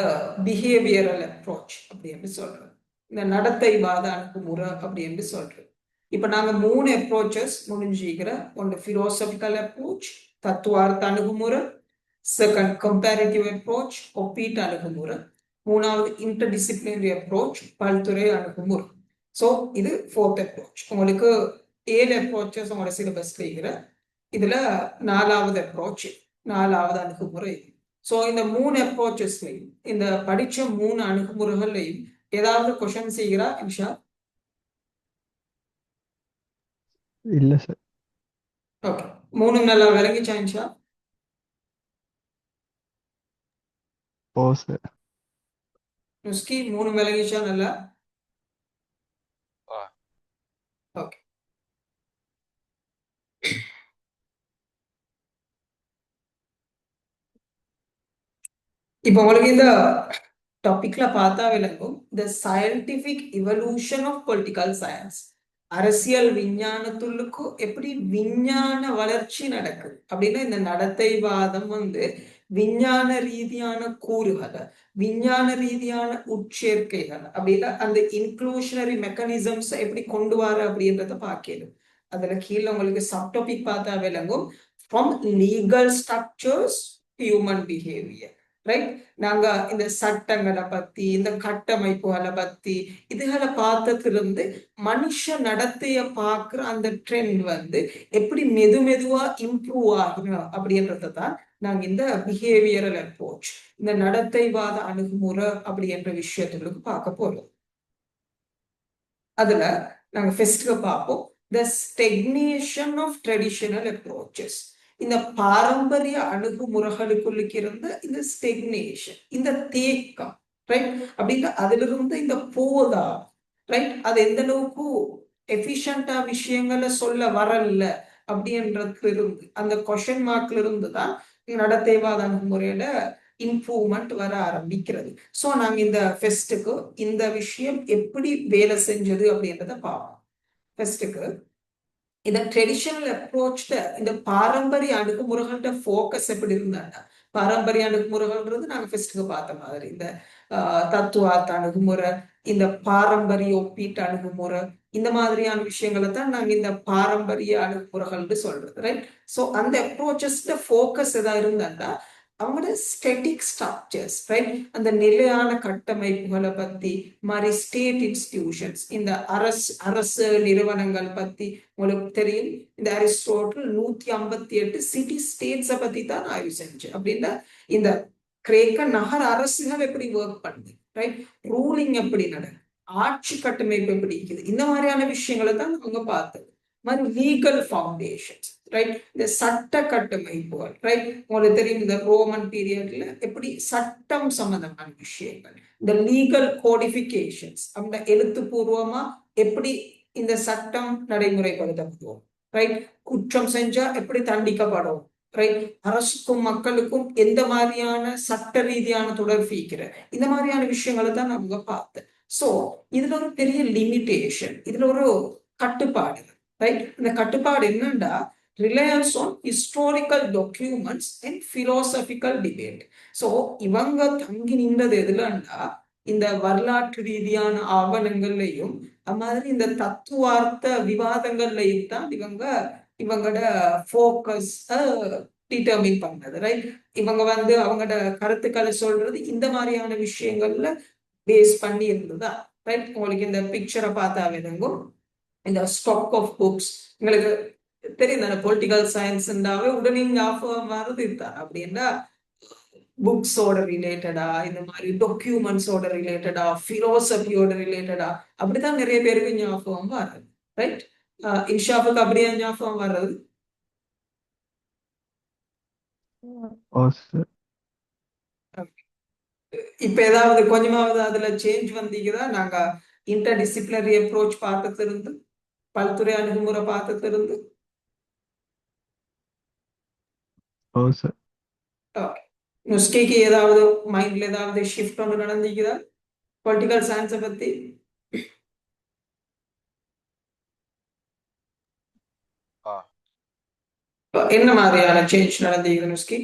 பிஹேவியரல் அப்ரோச் அப்படின்னு சொல்றது, இந்த நடத்தைவாத அணுகுமுறை அப்படின்னு சொல்றது. இப்ப நாங்க 3 அப்ரோச்சஸ் முடிஞ்சுக்கிற ஒன்று பிலோசபிக்கல் அப்ரோச், தத்துவார்த்த அணுகுமுறை, செகண்ட் கம்பேரிட்டிவ் அப்ரோச், ஒப்பீட்டு அணுகுமுறை, மூணாவது இன்டர்டிசிப்ளினரி அப்ரோச், பல்துறை அணுகுமுறை. ஸோ இது 4th அப்ரோச். உங்களுக்கு 7 அப்ரோச்சஸ் உங்களோட சிலபஸ்ல இருக்கிற இதுல 4வது அப்ரோச், 4வது அணுகுமுறை. ஸோ இந்த 3 அப்ரோச்சஸ்லையும் இந்த படிச்ச 3 அணுகுமுறைகள்லையும் ஏதாவது கொஸ்டின் செய்கிறா இன்ஷா? இல்ல சார். ஓகே. 3 நல்லா விளங்கிச்சா இன்ஷா? ஓ சார். நுஸ்கி 3 விளங்கிச்சா நல்லா? ஓகே. இப்போ உங்களுக்கு இந்த டாபிக்ல பார்த்தா விளங்கும் the scientific evolution of political science, அரசியல் விஞ்ஞானத்துள்ளுக்கு எப்படி விஞ்ஞான வளர்ச்சி நடக்குது அப்படின்னா இந்த நடத்தைவாதம் வந்து விஞ்ஞான ரீதியான கூறுகளை, விஞ்ஞான ரீதியான உட்சேர்க்கைகள் அப்படின்னா அந்த இன்க்ளூஷனரி மெக்கானிசம்ஸ் எப்படி கொண்டு வர அப்படின்றத பார்க்கணும். அதுல கீழே உங்களுக்கு சப்டாபிக் பார்த்தா விளங்கும் from legal structures human behaviour, right? நாங்க இந்த சட்டங்களை பத்தி இந்த கட்டமைப்புகளை பத்தி இதுகளை பார்த்ததிலிருந்து மனுஷ நடத்தைய பார்க்குற அந்த ட்ரெண்ட் வந்து எப்படி மெதுவா இம்ப்ரூவ் ஆகணும் அப்படின்றத தான் நாங்க இந்த பிஹேவியரல் அப்ரோச், இந்த நடத்தைவாத அணுகுமுறை அப்படின்ற விஷயத்துக்கு பார்க்க போறோம். அதுல நாங்க ஃபர்ஸ்ட்ல பார்ப்போம் த ஸ்டெக்னேஷன் ஆஃப் ட்ரெடிஷனல் அப்ரோச்சஸ். இந்த பாரம்பரிய அணுகுமுறைகளுக்குள்ளுக்கு இருந்த இந்த ஸ்டெக்னேஷன், இந்த தேக்கம், ரைட்? அப்படின்னா அதுல இருந்து இந்த போதா, ரைட்? அது எந்த அளவுக்கு எஃபிஷியண்டா விஷயங்களை சொல்ல வரல அப்படின்றதுல இருந்து அந்த கொஷன் மார்க்ல இருந்து தான் நடத்தைவாத அணுகுமுறையில இம்ப்ரூவ்மெண்ட் வர ஆரம்பிக்கிறது. ஸோ நாங்க இந்த ஃபெஸ்ட்டுக்கு இந்த விஷயம் எப்படி வேலை செஞ்சது அப்படின்றத பார்ப்போம். ஃபெஸ்ட்டுக்கு இந்த ட்ரெடிஷனல் அப்ரோச்ல இந்த பாரம்பரிய அணுகுமுறைகளோட ஃபோக்கஸ் எப்படி இருந்தாங்க? பாரம்பரிய அணுகுமுறைகள்ன்றது நாங்க ஃபர்ஸ்ட்டுக்கு பார்த்த மாதிரி இந்த தத்துவார்த்த அணுகுமுறை, இந்த பாரம்பரிய ஒப்பீட்டு அணுகுமுறை, இந்த மாதிரியான விஷயங்களை தான் நாங்க இந்த பாரம்பரிய அணுகுமுறைகள்னு சொல்றது, ரைட்? ஸோ அந்த அப்ரோச்சஸ்ல ஃபோக்கஸ் எதா இருந்தாண்டா அவங்களோட ஸ்டெட்டிக் ஸ்ட்ரக்சர்ஸ், ரைட்? அந்த நிலையான கட்டமைப்புகளை பத்தி மாதிரி ஸ்டேட் இன்ஸ்டிடியூஷன்ஸ், இந்த அரசு நிறுவனங்கள் பத்தி உங்களுக்கு தெரியும். இந்த அரிஸ்டோட்டல் 158 சிட்டி ஸ்டேட்ஸை பத்தி தான் ஆய்வு செஞ்சு அப்படின்னா இந்த கிரேக்க நகர அரசுகள் எப்படி ஒர்க் பண்ணுது, ரைட்? ரூலிங் எப்படி நடக்குது, ஆட்சி கட்டமைப்பு எப்படி இருக்குது, இந்த மாதிரியான விஷயங்களை தான் அவங்க பார்த்தது. மாதிரி லீகல் ஃபவுண்டேஷன்ஸ், ரைட்? இந்த சட்ட கட்டமைப்புகள், ரைட்? உங்களுக்கு தெரியும் இந்த ரோமன் பீரியட்ல எப்படி சட்டம் சம்பந்தமான விஷயங்கள், இந்த லீகல் கோடிஃபிகேஷன்ஸ், அந்த எழுத்துப்பூர்வமா எப்படி இந்த சட்டம் நடைமுறைப்படுத்தப்படும், ரைட்? குற்றம் செஞ்சா எப்படி தண்டிக்கப்படும், ரைட்? அரசுக்கும் மக்களுக்கும் எந்த மாதிரியான சட்ட ரீதியான தொடர்பு இருக்கிற இந்த மாதிரியான விஷயங்களை தான் நம்ம பார்த்தேன். சோ இதுல ஒரு பெரிய லிமிட்டேஷன், இதுல ஒரு கட்டுப்பாடு, ரைட்? இந்த கட்டுப்பாடு என்னன்னா Reliance on historical documents and philosophical debate. So இவங்க தங்கி நின்றது எதுலன்னா இந்த வரலாற்று ரீதியான ஆவணங்கள்லையும் அது மாதிரி இந்த தத்துவார்த்த விவாதங்கள்லையும் தான் இவங்களோட ஃபோக்கஸ் டிட்டர்மின் பண்ணது, ரைட்? இவங்க அவங்களோட கருத்துக்களை சொல்றது இந்த மாதிரியான விஷயங்கள்ல பேஸ் பண்ணி இருந்ததா, ரைட்? உங்களுக்கு இந்த பிக்சரை பார்த்தா விளங்கும். இந்த ஸ்டாக் ஆஃப் புக்ஸ் உங்களுக்கு தெரியும் தானே, பொலிட்டிக்கல் சயின்ஸ்ண்டாவே உடனே ஞாபகம் வர்றது இதுதான். அப்படின்னா புக்ஸோட ரிலேட்டடா, இந்த மாதிரி டாக்குமெண்ட்ஸோட ரிலேட்டடா, பிலோசபியோட ரிலேட்டடா அப்படித்தான் நிறைய பேருக்கு ஞாபகம் வர்றது, ரைட்? இன்ஷாவுக்கு அப்படியே ஞாபகம் வர்றது. ஓ சார். இப்ப ஏதாவது கொஞ்சமாவது அதுல சேஞ்ச் வந்தீங்கன்னா நாங்க இன்டர் டிசிப்ளினரி அப்ரோச் பார்த்தது இருந்து பல்துறை அணுகுமுறை பார்த்தது இருந்து. ஓ சார். ஓகே, நுஸ்கேக்கு ஏதாவது மைண்ட்ல ஏதாவது ஷிஃப்ட் ஒன்று நடந்தீங்களா பொலிட்டிக்கல் சயின்ஸை பத்தி? என்ன மாதிரியான சேஞ்ச் நடந்தீங்க நுஸ்கி?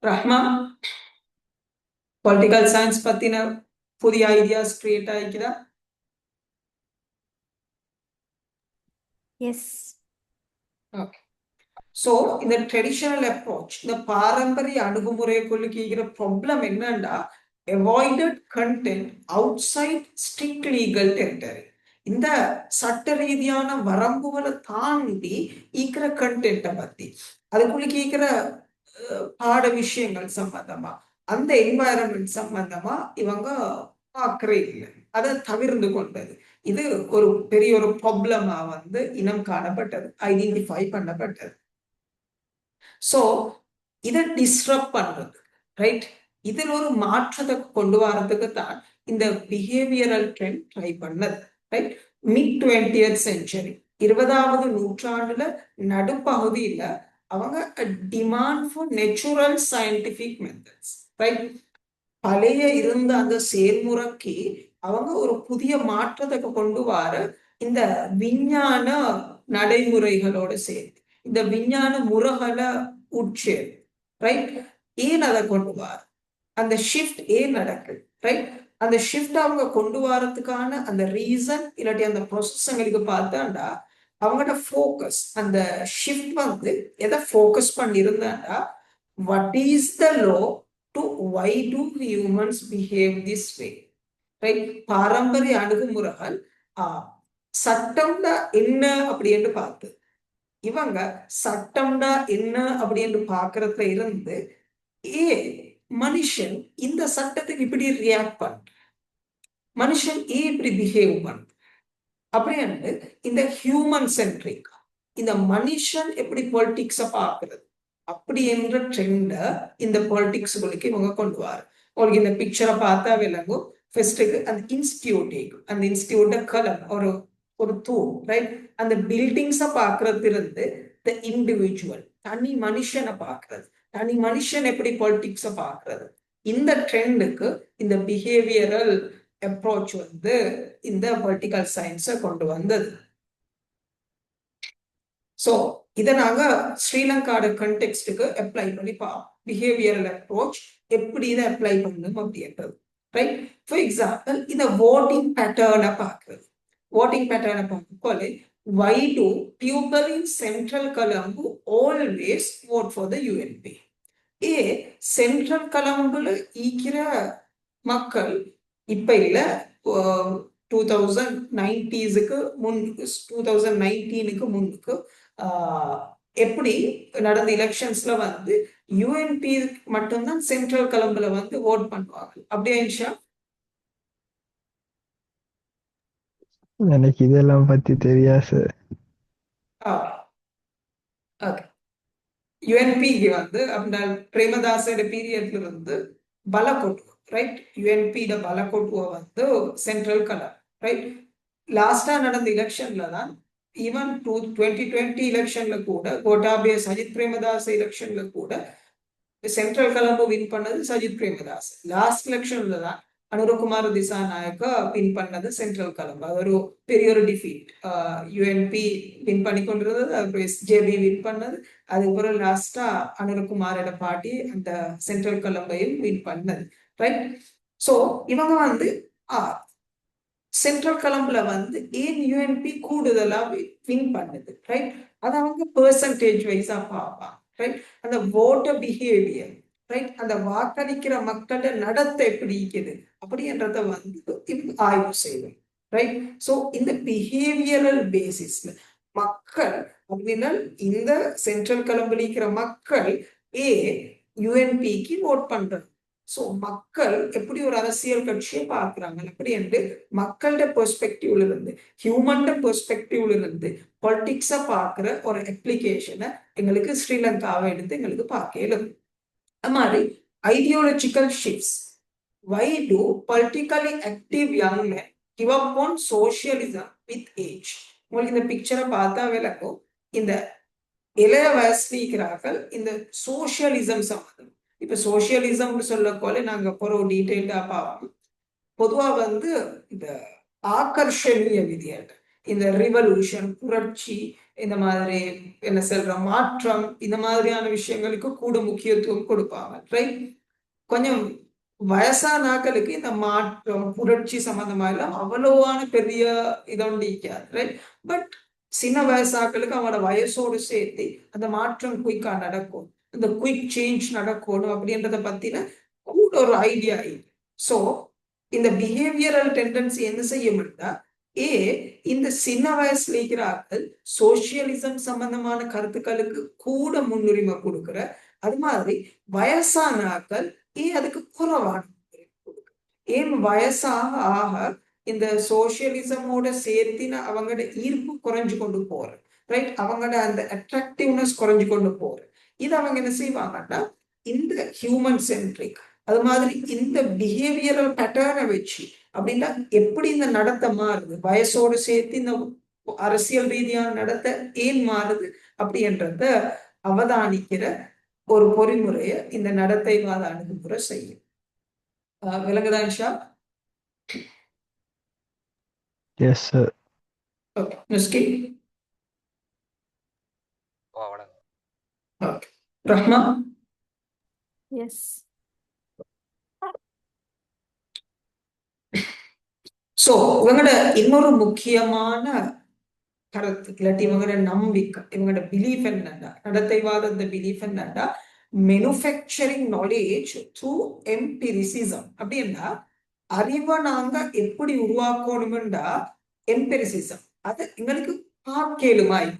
ரஹ்மா, பொலிட்டிக்கல் சயின்ஸ் பத்தின புதிய ஐடியாஸ் கிரியேட் ஆகிக்குதா? எஸ். ஓகே. சோ இந்த ட்ரெடிஷனல் அப்ரோச், இந்த பாரம்பரிய அணுகுமுறைக்குள்ள கேட்கிற ப்ராப்ளம் என்னன்னா avoided content outside strict legal territory. இந்த சட்ட ரீதியான வரம்புகளை தாண்டி ஈக்கிற கண்டென்ட்டை பத்தி அதுக்குள்ள கேட்கிற பாட விஷயங்கள் சம்பந்தமா அந்த என்வாயரன்மெண்ட் சம்பந்தமா இவங்க பார்க்கறே இல்லை, அதை தவிர்ந்து கொண்டது. இது ஒரு பெரிய ஒரு ப்ராப்ளமா இனம் காணப்பட்டது, ஐடென்டிஃபை பண்ணப்பட்டது. சோ இதை டிஸ்டர்ப் பண்றது, ரைட்? இதில் ஒரு மாற்றத்தை கொண்டு வரதுக்கு தான் இந்த பிஹேவியரல் ட்ரெண்ட் ட்ரை பண்ணது, ரைட்? மிட் 20th செஞ்சுரி 20வது நூற்றாண்டுல நடுப்பகுதியில அவங்க demand for natural scientific methods, right? பழைய இருந்த அந்த செயல்முறைக்கு அவங்க ஒரு புதிய மாற்றத்தை கொண்டு வர இந்த விஞ்ஞான நடைமுறைகளோட சேர்த்து இந்த விஞ்ஞான முறைகளை உட்சேர், ரைட்? ஏன் அதை கொண்டு வர அந்த ஷிஃப்ட் ஏன் நடக்குது, ரைட்? அந்த ஷிஃப்ட் அவங்க கொண்டு வரதுக்கான அந்த ரீசன் இல்லாட்டி அந்த ப்ரொசஸ்ங்களுக்கு பார்த்தாண்டா அவங்களோட ஃபோக்கஸ் அந்த ஷிஃப்ட் எதை ஃபோக்கஸ் பண்ணியிருந்தாண்டா what is the law to why do humans behave this way, right? பாரம்பரிய அணுகுமுறைகள் சட்டம்னா என்ன அப்படின்னு பார்த்து இவங்க சட்டம்னா என்ன அப்படின்னு பாக்குறதுல இருந்து ஏ மனுஷன் இந்த சட்டத்துக்கு இப்படி ரியாக்ட் பண்ற, மனுஷன் ஏன் இப்படி பிஹேவ் பண்ற அப்படின்னு இந்த ஹியூமன் சென்ட்ரிக் இந்த மனுஷன் எப்படி பொலிட்டிக்ஸ பாக்குறது அப்படி என்ற ட்ரெண்ட இந்த பொலிட்டிக்ஸ்களுக்கு இவங்க கொண்டு வர. உங்களுக்கு இந்த பிக்சரை பார்த்தா விளங்கும். ஃபர்ஸ்ட்டுக்கு அந்த இன்ஸ்டிடியூட்ட கலம் ஒரு தூண், ரைட்? அந்த பில்டிங்ஸை பார்க்கறது இருந்து த இண்டிவிஜுவல் தனி மனுஷனை பார்க்கறது, தனி மனுஷன் எப்படி பொலிட்டிக்ஸை பார்க்கறது, இந்த ட்ரெண்டுக்கு இந்த பிஹேவியரல் அப்ரோச் இந்த பொலிட்டிக்கல் சயின்ஸை கொண்டு வந்தது. சோ இதை நாங்க ஸ்ரீலங்காட கண்டெக்ஸ்டுக்கு அப்ளை பண்ணி பார்ப்போம். பிஹேவியரல் அப்ரோச் எப்படி இதை அப்ளை பண்ணணும் அப்படின்றது, ரைட்? ஃபார் எக்ஸாம்பிள் இந்த voting பேட்டர்னை பார்க்கறது. voting பேட்டர்னை பார்க்கல why do people in central Colombo always vote for the UNP? Central கொலம்புல ஈக்கிற மக்கள் இப்ப இல்ல 2090க்கு முன்னுக்கு 2019க்கு முன்னுக்கு எப்படி நடந்த எலெக்ஷன்ஸ்ல யூஎன்பி மட்டும்தான் சென்ட்ரல் கொலம்புல ஓட் பண்ணுவாங்க. அப்படியே இன்ஷா? எனக்கு இதெல்லாம் பத்தி தெரியாது. யுஎன்பிக்கு அப்படின்னா பிரேமதாசோட பீரியட்ல பல கொண்டு ரைட் யுஎன்பி பலகொட்டுவ வந்து சென்ட்ரல் கலம் ரைட் லாஸ்டா நடந்த எலெக்ஷன்ல தான் ஈவன் 2020 எலெக்ஷன்ல கூட கோட்டாபய சஜித் பிரேமதாஸ் எலெக்ஷன்ல கூட சென்ட்ரல் கலம்பு வின் பண்ணது சஜித் பிரேமதாஸ் லாஸ்ட் எலெக்ஷன்ல தான் அனுரகுமார திசாநாயக்க வின் பண்ணது சென்ட்ரல் கலம்பு அது ஒரு பெரிய ஒரு டிஃபீட் யுஎன்பி வின் பண்ணி கொண்டிருந்தது அப்புறம் எஸ்ஜேபி வின் பண்ணது அதுக்கப்புறம் லாஸ்டா அனுரகுமாரோட பார்ட்டி அந்த சென்ட்ரல் கலம்பையும் வின் பண்ணது ரைட் சோ இவங்க வந்து சென்ட்ரல் கலம்புல வந்து ஏன் யுஎன்பி கூடுதலா வின் பண்ணுது ரைட் அது அவங்க பெர்சன்டேஜ் வைஸா பார்ப்பாங்க ரைட் அந்த ஓட்டர் பிஹேவியர் ரைட் அந்த வாக்களிக்கிற மக்களோட நடத்தை எப்படி இருக்குது அப்படின்றத வந்து இவங்க ஆய்வு செய்வோம் ரைட் சோ இந்த பிஹேவியரல் பேசிஸ்ல மக்கள் அப்படின்னா இந்த சென்ட்ரல் கலம்புல இருக்கிற மக்கள் யுஎன்பிக்கு ஓட் பண்றாங்க சோ மக்கள் எப்படி ஒரு அரசியல் கட்சியை பார்க்கிறாங்க அப்படி என்று மக்களோட பெர்ஸ்பெக்டிவ்ல இருந்து ஹியூமன் பெர்ஸ்பெக்டிவ்ல இருந்து பொலிட்டிக்ஸ பார்க்கிற ஒரு அப்ளிகேஷனை எங்களுக்கு ஸ்ரீலங்காவை எடுத்து எங்களுக்கு பார்க்க இயலும் அது மாதிரி ideological shifts why do politically active young men give up on socialism with age உங்களுக்கு இந்த பிக்சரை பார்த்தா விளக்கும் இந்த இளைய வயசுல இருக்கிறார்கள் இந்த சோசியலிசம் சம்பந்தம் இப்ப சோசியலிசம்னு சொல்ல போல நாங்க ஒரு டீட்டெயில்டா பார்ப்போம் பொதுவா வந்து இந்த ஆகர்ஷணீய விதிகள் இந்த ரிவல்யூஷன் புரட்சி இந்த மாதிரி என்ன சொல்ற மாற்றம் இந்த மாதிரியான விஷயங்களுக்கு கூட முக்கியத்துவம் கொடுப்பாங்க ரைட் கொஞ்சம் வயசானாக்களுக்கு இந்த மாற்றம் புரட்சி சம்பந்தமா எல்லாம் அவ்வளவான பெரிய இதொண்டு இருக்காது ரைட் பட் சின்ன வயசாக்களுக்கு அவனோட வயசோடு சேர்த்து அந்த மாற்றம் குயிக்கா நடக்கும் இந்த குயிக் சேஞ்ச் நடக்கணும் அப்படின்றத பத்தின கூட ஒரு ஐடியா சோ இந்த பிஹேவியரல் டெண்டன்சி என்ன செய்யும்னா இந்த சின்ன வயசுல இருக்கிறார்கள் சோசியலிசம் சம்பந்தமான கருத்துக்களுக்கு கூட முன்னுரிமை கொடுக்கிற அது மாதிரி வயசானாக்கள் அதுக்கு குறைவான ஏன் வயசாக ஆக இந்த சோசியலிசமோட சேர்த்தின அவங்களோட ஈர்ப்பு குறைஞ்சு கொண்டு போற ரைட் அவங்களோட அந்த அட்ராக்டிவ்னஸ் குறைஞ்சு கொண்டு போற இது அவங்க என்ன செய்வாங்கன்னா இந்த ஹியூமன் சென்ட்ரிக் அது மாதிரி இந்த பிஹேவியரல் பேட்டர்னை வச்சு அப்படின்னா எப்படி இந்த நடத்தை மாறுது வயசோடு சேர்த்து இந்த அரசியல் ரீதியான நடத்தை ஏன் மாறுது அப்படின்றத அவதானிக்கிற ஒரு பொறிமுறையை இந்த நடத்தைவாத அணுகுமுறை செய்யும் விளங்குதான் ஷா yes sir okay Nuski okay Rahma Yes. So இவங்களோட இன்னொரு முக்கியமான கருத்து இல்லாட்டி இவங்களோட நம்பிக்கை இவங்களோட பிலீஃப் என்னன்னா நடத்தைவாத இந்த பிலீஃப் என்னன்னா மேனுஃபேக்சரிங் நாலேஜ் த்ரூ எம்பிரிசிசம் அப்படின்னா அறிவை நாங்க எப்படி உருவாக்கணும்டா எம்பிரிசிசம் அது எங்களுக்கு பார்க்கலுமாய்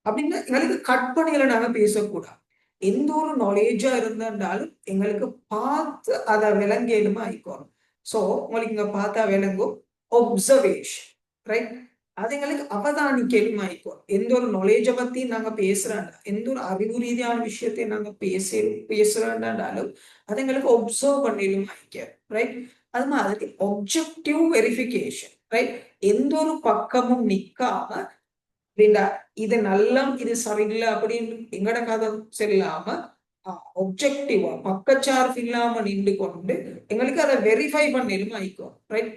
அப்படின்னா எங்களுக்கு கற்பனைகளை நாங்க பேசக்கூடாது எந்த ஒரு நாலேஜா இருந்தாலும் எங்களுக்கு பார்த்து அதை விளங்கலுமா ஆயிக்கணும் சோ உங்களுக்கு இங்க பார்த்தா விளங்கும் ஒப்சர்வேஷன் ரைட் அது எங்களுக்கு அவதானிக்கலும் ஆயிக்கணும் எந்த ஒரு நாலேஜை பத்தி நாங்க பேசுறாண்டா எந்த ஒரு அறிவு ரீதியான விஷயத்தை நாங்க பேசுறாண்டாலும் அது எங்களுக்கு ஒப்சர்வ் பண்ணலும் ஆயிக்க ரைட் அது மாதிரி ஒப்ஜெக்டிவ் வெரிஃபிகேஷன் ரைட் எந்த ஒரு பக்கமும் நிக்காம அப்படின்னா இது நல்லா இது சரியில்லை அப்படின்னு எங்கட கதை செல்லாம ஒப்ஜெக்டிவா பக்கச்சார்பு இல்லாம நின்று கொண்டு எங்களுக்கு அதை வெரிஃபை பண்ணலும் ஆயிக்கும் right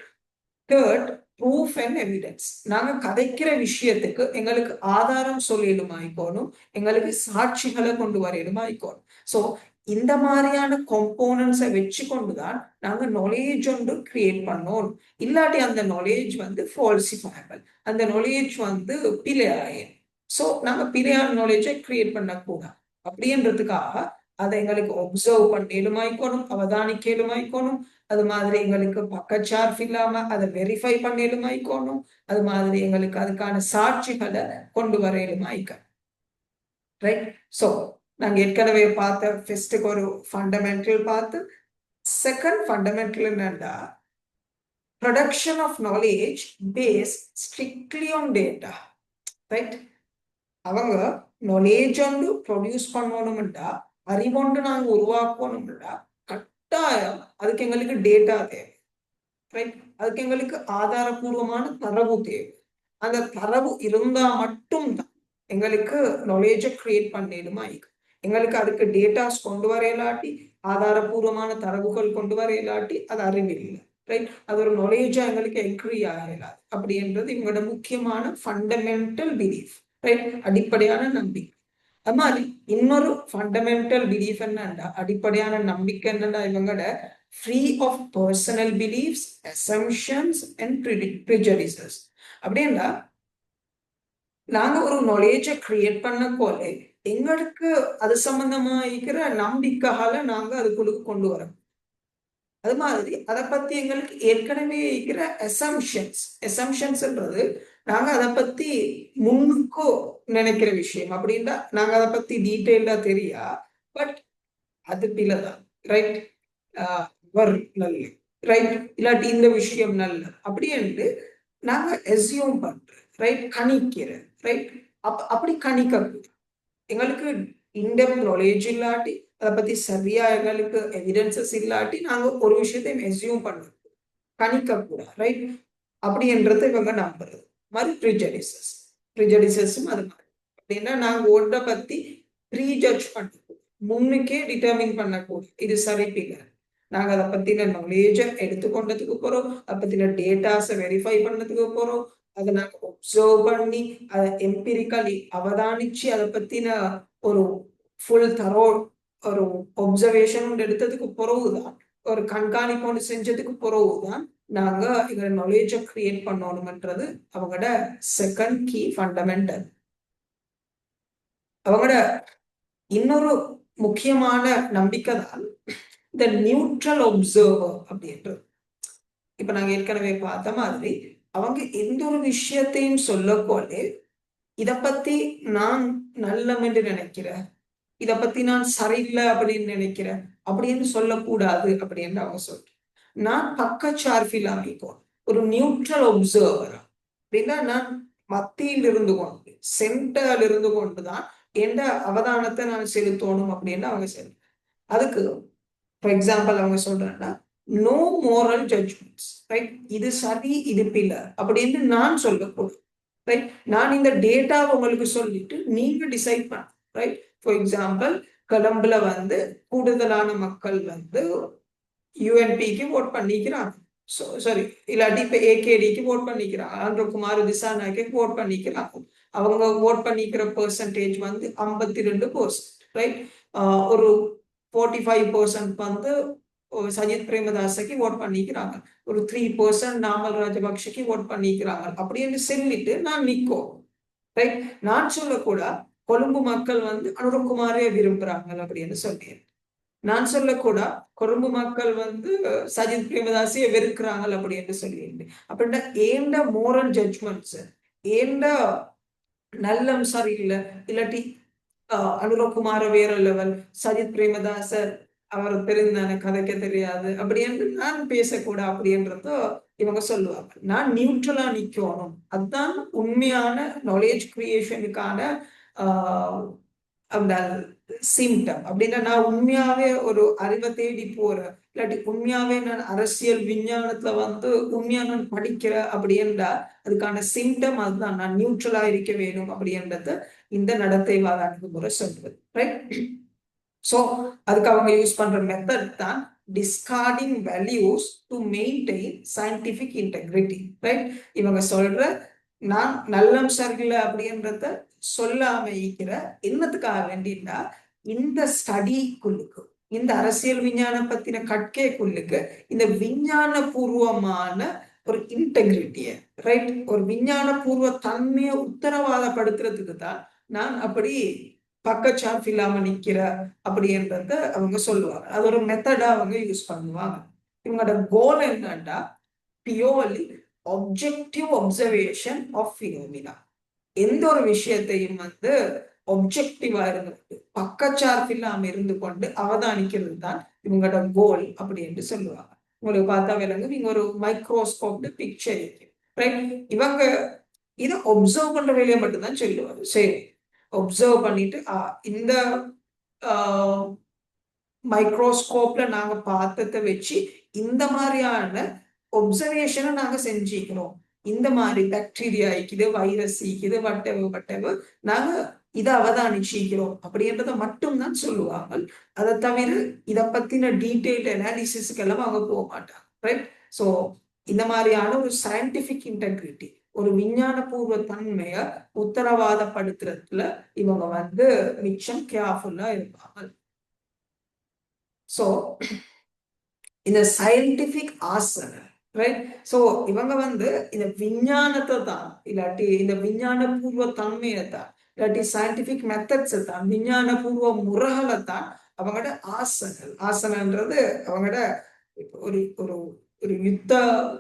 third proof and evidence நாங்க கதைக்கிற விஷயத்துக்கு எங்களுக்கு ஆதாரம் சொல்லலும் ஆயிக்கணும் எங்களுக்கு சாட்சிகளை கொண்டு வரையிலும் ஆயிக்கணும் சோ இந்த மாதிரியான காம்போனன்ட்ஸை வச்சு கொண்டுதான் நாங்க நாலேஜ் ஒன்று கிரியேட் பண்ணோம் இல்லாட்டி அந்த நாலேஜ் வந்து ஃபால்சிஃபயபிள் அந்த நாலேஜ் வந்து பிழையாயின் சோ நாங்க பிழையான நாலேஜை கிரியேட் பண்ணக்கூடாது அப்படின்றதுக்காக அதை எங்களுக்கு ஒப்சர்வ் பண்ணலும் ஆயிக்கணும் அவதானிக்கலும் ஆயிக்கணும் அது மாதிரி எங்களுக்கு பக்கச்சார்பு இல்லாம அதை வெரிஃபை பண்ணலும் ஆயிக்கணும் அது மாதிரி எங்களுக்கு அதுக்கான சாட்சிகளை கொண்டு வரையிலும் ஆயிக்கணும் ரைட் சோ நாங்க ஏற்கனவே பார்த்த ஃபர்ஸ்ட்டுக்கு ஒரு ஃபண்டமெண்டல் பார்த்து செகண்ட் ஃபண்டமெண்டல் என்னன்னா production of knowledge base strictly on data right அவங்க நாலேஜ் ஒன்று ப்ரொடியூஸ் பண்ணணும்டா அறிவொன்று நாங்க உருவாக்கணும்டா கட்டாயம் அதுக்கு எங்களுக்கு டேட்டா தேவை, ரைட்? அதுக்கு எங்களுக்கு ஆதாரபூர்வமான தரவு தேவை. அந்த தரவு இருந்தா மட்டும்தான் எங்களுக்கு நாலேஜை கிரியேட் பண்ணிடுமா. எங்களுக்கு அதுக்கு டேட்டாஸ் கொண்டு வர இல்லாட்டி, ஆதாரபூர்வமான தரவுகள் கொண்டு வர இல்லாட்டி அது அறிவில்லை, ரைட்? அது ஒரு நாலேஜா எங்களுக்கு என்க்ரி ஆகலாது. அப்படின்றது இவங்களோட முக்கியமான ஃபண்டமெண்டல் பிலீஃப், ரைட்? அடிப்படையான நம்பிக்கை. அது மாதிரி இன்னொரு ஃபண்டமெண்டல் பிலீஃப் என்னன்னா, அடிப்படையான நம்பிக்கை என்னன்னா, இவங்களோட free of personal beliefs, assumptions and prejudices. அப்படின்னா நாங்க ஒரு நாலேஜை கிரியேட் பண்ண போல எங்களுக்கு அது சம்பந்தமா இருக்கிற நம்பிக்கைகளை நாங்க அதுக்குள்ள கொண்டு வரோம். அது மாதிரி அதை பத்தி எங்களுக்கு ஏற்கனவே இருக்கிற எசம்ஷன்ஸ்ன்றது நாங்க அதை பத்தி முன்னுக்கோ நினைக்கிற விஷயம். அப்படின்னா நாங்க அதை பத்தி டீட்டெயிலா தெரியா, பட் அது பிள்ளைதான், ரைட்? வர் நல்ல, ரைட்? இல்லாட்டி இந்த விஷயம் நல்ல அப்படின்ட்டு நாங்க எஸ்யூம் பண்றோம், ரைட்? கணிக்கிறேன், ரைட்? அப்படி கணிக்க எங்களுக்கு இன்டெப்த் நாலேஜ் இல்லாட்டி, அதை பத்தி சரியா எங்களுக்கு எவிடன்சஸ் இல்லாட்டி நாங்க ஒரு விஷயத்தையும் எஸ்யூம் பண்ண கணிக்க கூடாது, ரைட்? அப்படின்றது இவங்க நம்புறது மாதிரி ப்ரிஜடிசஸும் அது மாதிரி. அப்படின்னா நாங்க ஒன்றை பத்தி ப்ரீஜட்ஜ் பண்ணக்கூடாது, முன்னுக்கே டிட்டர்மின் பண்ணக்கூடாது இது சரி பிள்ளை. நாங்க அதை பத்தின நாலேஜை எடுத்துக்கொண்டதுக்கு போறோம், அதை பத்தின டேட்டாஸை வெரிஃபை பண்ணதுக்கு போறோம், அதை நாங்க ஒப்சர்வ் பண்ணி அதை எம்பிரிக்கலி அவதானிச்சு அதை பத்தின ஒரு ஃபுல் தரோ ஒரு ஒப்சர்வேஷன் எடுத்ததுக்கு பிறகுதான், ஒரு கண்காணிப்பு ஒன்று செஞ்சதுக்கு பிறகுதான் நாங்க எங்களோட நாலேஜை கிரியேட் பண்ணணும்ன்றது அவங்களோட செகண்ட் கீ ஃபண்டமெண்டல். அவங்களோட இன்னொரு முக்கியமான நம்பிக்கை தான் இந்த நியூட்ரல் ஒப்சர்வர் அப்படின்றது. இப்ப நாங்க ஏற்கனவே பார்த்த மாதிரி அவங்க எந்த ஒரு விஷயத்தையும் சொல்ல போல இத பத்தி நான் நல்லம் என்று நினைக்கிறேன், இத பத்தி நான் சரியில்லை அப்படின்னு நினைக்கிறேன் அப்படின்னு சொல்லக்கூடாது அப்படின்னு அவங்க சொல்றேன். நான் பக்கச்சார்பில்லாம ஒரு நியூட்ரல் ஒப்சர்வர் அப்படின்னா நான் மத்தியில் இருந்து கொண்டு சென்டர்ல இருந்து கொண்டுதான் எந்த அவதானத்தை நான் செலுத்தணும் அப்படின்னு அவங்க சொல்றேன். அதுக்கு ஃபார் எக்ஸாம்பிள் அவங்க சொல்றாங்கன்னா நோ மோரல் ஜட்ஜ்மெண்ட்ஸ், ரைட்? இது சரி இது பிள்ளை அப்படின்னு நான் சொல்லக்கூடாது, ரைட்? நான் இந்த டேட்டாவை உங்களுக்கு சொல்லிட்டு நீங்க டிசைட் பண்ண, ரைட்? ஃபார் எக்ஸாம்பிள் கொலம்புல கூடுதலான மக்கள் யூஎன்பிக்கு ஓட் பண்ணிக்கிறாங்க, சாரி இல்லாட்டி இப்ப ஏகேடிக்கு ஓட் பண்ணிக்கிறாங்க, ஆந்திரகுமார் திசாநாயக்கு ஓட் பண்ணிக்கிறாங்க. அவங்க ஓட் பண்ணிக்கிற பெர்சன்டேஜ் 52%, ரைட்? ஒரு 45% சஜித் பிரேமதாசக்கு ஓட் பண்ணிக்கிறாங்க, ஒரு 3% நாமல் ராஜபக்ஷக்கு ஓட் பண்ணிக்கிறாங்க அப்படின்னு சொல்லிட்டு நான் நிற்கும், ரைட்? நான் சொல்லக்கூட கொழும்பு மக்கள் அனுரகுமாரே விரும்புறாங்க அப்படின்னு சொன்னேன். நான் சொல்லக்கூட கொழும்பு மக்கள் சஜித் பிரேமதாசியை வெறுக்கிறாங்க அப்படின்னு சொல்லியிருந்தேன். அப்படின்னா ஏண்ட மோரல் ஜட்ஜ்மெண்ட்ஸ், ஏண்ட நல்லம் சரியில்லை, இல்லாட்டி அனுரகுமார வேற லெவல், சஜித் பிரேமதாசர் அவர் தெரிந்தான கதைக்க தெரியாது அப்படின்னு நான் பேசக்கூட அப்படின்றதோ இவங்க சொல்லுவாங்க. நான் நியூட்ரலா நிக்கணும், அதுதான் உண்மையான நாலேஜ் கிரியேஷனுக்கான அந்த சிம்டம். அப்படின்னா நான் உண்மையாவே ஒரு அறிவை தேடி போறேன், இல்லாட்டி உண்மையாவே நான் அரசியல் விஞ்ஞானத்துல உண்மையா நான் படிக்கிறேன் அப்படின்றா அதுக்கான சிம்டம் அதுதான், நான் நியூட்ரலா இருக்க வேணும் அப்படின்றது இந்த நடத்தைவாத அணுகுமுறை சொல்றது, ரைட்? சோ அதுக்கு அவங்க யூஸ் பண்ற மெத்தட் தான் discarding values to maintain scientific integrity, right? இவங்க சொல்ற நான் நல்லம் சரியில்லை அப்படின்றத சொல்லாம இருக்கிற என்னத்துக்காக வேண்டினா இந்த ஸ்டடிக்குள்ளுக்கு, இந்த அரசியல் விஞ்ஞானம் பத்தின கற்கைக்குள்ளுக்கு இந்த விஞ்ஞான பூர்வமான ஒரு இன்டெகிரிட்டிய, ரைட்? ஒரு விஞ்ஞான பூர்வ தன்மையை உத்தரவாதப்படுத்துறதுக்கு தான் நான் அப்படி பக்கச்சார்பு இல்லாம நிக்கிற அப்படின்றத அவங்க சொல்லுவாங்க. அது ஒரு மெத்தடா அவங்க யூஸ் பண்ணுவாங்க. இவங்களோட கோல் என்னன்னா purely objective observation of phenomena. எந்த ஒரு விஷயத்தையும் ஒப்ஜெக்டிவா இருந்து பக்கச்சார்பு இல்லாம இருந்து கொண்டு அவதானிக்கிறது தான் இவங்களோட கோல் அப்படி என்று சொல்லுவாங்க. உங்களுக்கு பார்த்தா விலங்கு நீங்க ஒரு மைக்ரோஸ்கோப் பிக்சர் இருக்கு, ரைட்? இவங்க இதை ஒப்சர்வ் பண்ற வேலையை மட்டும்தான் சொல்லுவாங்க. சரி, ஒப்சர்வ் பண்ணிட்டு இந்த மைக்ரோஸ்கோப்ல நாங்க பார்த்ததை வச்சு இந்த மாதிரியான ஒப்சர்வேஷனை நாங்க செஞ்சுக்கிறோம். இந்த மாதிரி பாக்டீரியா இருக்குது, வைரஸ் இருக்குது, வட்டவர் நாங்க இதை அவதானிச்சிக்கிறோம் அப்படின்றத மட்டும்தான் சொல்லுவாங்க. அதை தவிர இதை பத்தின டீடைல் அனாலிசிஸ்க்கெல்லாம் அவங்க போக மாட்டாங்க. ரைட்? ஸோ இந்த மாதிரியான ஒரு சயின்டிபிக் இன்டெகிரிட்டி, ஒரு விஞ்ஞானபூர்வ தன்மையை உத்தரவாதப்படுத்துறதுல இவங்க மிச்சம் கேர்ஃபுல்லா இருப்பாங்க. ஸோ இந்த சயின்டிபிக் ஆசனை, ரைட்? ஸோ இவங்க இந்த விஞ்ஞானத்தை தான், இல்லாட்டி இந்த விஞ்ஞான பூர்வ தன்மையை தான், இல்லாட்டி சயின்டிபிக் மெத்தட்ஸை தான், விஞ்ஞான பூர்வ முறைகளை தான் அவங்களோட ஆசனைன்றது அவங்களோட ஒரு ஒரு ஒரு யுத்த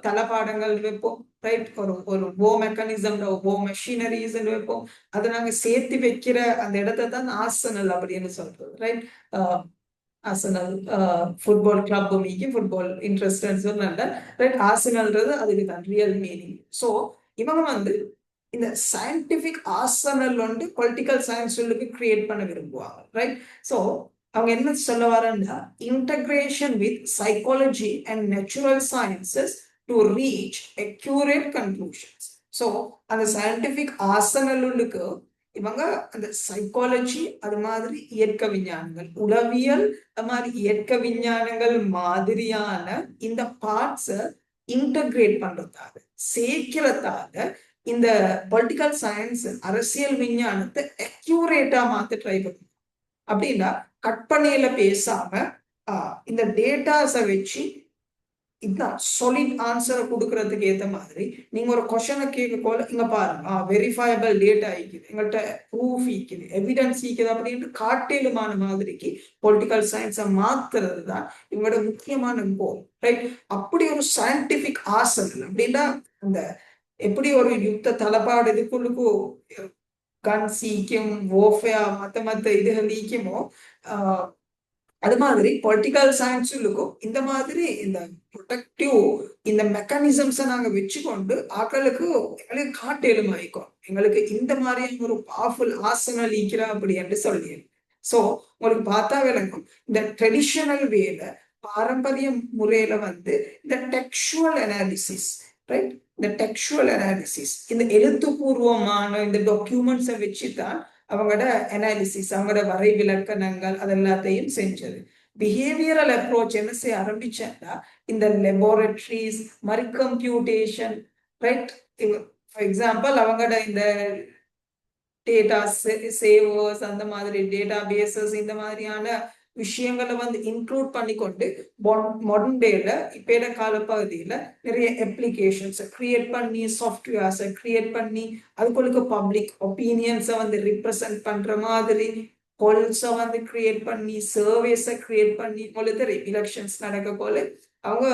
தளபாடங்கள் வைப்போம், ரைட்? ஒரு வோ மெக்கானிசம், வோ மெஷினரிஸ் வைப்போம். அதை நாங்க சேர்த்து வைக்கிற அந்த இடத்தை தான் ஆசனல் அப்படின்னு சொல்றது, ரைட்? ஆர்சனல் ஃபுட்பால் கிளப் மீக்கி ஃபுட்பால் இன்ட்ரெஸ்ட் சொன்னால ரைட், ஆர்சனல்ன்றது அதுக்கு தான் ரியல் மீனிங். ஸோ இவங்க இந்த scientific arsenal political science create பண்ண விரும்புவாங்க, ரைட்? ஸோ அவங்க என்ன சொல்ல வரேன்னா, integration with psychology and natural sciences to reach accurate conclusions. So அந்த சயின்டிபிக் ஆர்சனலுக்கு இவங்க அந்த சைக்காலஜி, அது மாதிரி இயற்கை விஞ்ஞானங்கள், உளவியல், அது மாதிரி இயற்கை விஞ்ஞானங்கள் மாதிரியான இந்த பார்ட்ஸை இன்டகிரேட் பண்றதால, சேர்க்கிறதால இந்த பொலிட்டிக்கல் சயின்ஸ், அரசியல் விஞ்ஞானத்தை அக்யூரேட்டா மாத்த ட்ரை பண்ணும். அப்படின்னா கற்பனையில பேசாம இந்த டேட்டாஸை வச்சு இதுதான் சாலிட் ஆன்சரை கொடுக்கறதுக்கு ஏற்ற மாதிரி நீங்க ஒரு கொஸ்டனை கேட்க போல இங்க பாருங்க, வெரிஃபயபிள் டேட்டா இருக்குது, எங்கள்கிட்ட ப்ரூஃப் இருக்குது, எவிடன்ஸ் இருக்குது அப்படின்ட்டு காட்டேலுமான மாதிரிக்கு பொலிட்டிக்கல் சயின்ஸை மாத்துறது தான் இவங்களோட முக்கியமான கோல், ரைட்? அப்படி ஒரு சயின்டிபிக் ஆசல் அப்படின்னா, அந்த எப்படி ஒரு யுத்த தளபாடு இதுக்குள்ளுக்கும் கன்ஸ் ஈக்கும், ஓஃபேயா மத்த இதுகள் ஈக்குமோ, அது மாதிரி பொலிட்டிக்கல் சயின்ஸுக்கும் இந்த மாதிரி இந்த ப்ரொடக்டிவ் இந்த மெக்கானிசம்ஸை நாங்க வச்சுக்கொண்டு ஆக்களுக்கு எங்களுக்கு காட்டேலுமாயிக்கும், எங்களுக்கு இந்த மாதிரியான ஒரு பவர்ஃபுல் ஆசனல் ஈக்கிறா அப்படி என்று சொல்லி. ஸோ உங்களுக்கு பார்த்தா விளங்கும், இந்த ட்ரெடிஷனல் வேல, பாரம்பரிய முறையில இந்த டெக்ஸ்சுவல் அனாலிசிஸ், ரைட்? இந்த டெக்ஸ்சுவல் அனாலிசிஸ், இந்த எழுத்துப்பூர்வமான இந்த டாக்குமெண்ட்ஸை வச்சுதான் அவங்களோட அனாலிசிஸ், அவங்களோட வரை விளக்கணங்கள் அதெல்லாத்தையும் செஞ்சது. பிஹேவியரல் அப்ரோச் என்ன செய்ய ஆரம்பிச்சா, இந்த லெபார்டரிஸ் மாதிரி கம்ப்யூட்டேஷன், ரைட்? ஃபார் எக்ஸாம்பிள் அவங்களோட இந்த டேட்டா சேவர்ஸ், அந்த மாதிரி டேட்டா பேசஸ், இந்த மாதிரியான விஷயங்களை இன்க்ளூட் பண்ணிக்கொண்டு மாடர்ன் டேல இப்ப காலப்பகுதியில நிறைய அப்ளிகேஷன்ஸை கிரியேட் பண்ணி, சாஃப்ட்வேர்ஸை கிரியேட் பண்ணி, அதுக்குள்ளுக்கு பப்ளிக் ஒப்பீனியன்ஸை ரிப்ரசன்ட் பண்ற மாதிரி பொல்ஸை கிரியேட் பண்ணி, சர்வேஸை கிரியேட் பண்ணி, உங்களுக்கு எலெக்ஷன்ஸ் நடக்க போல அவங்க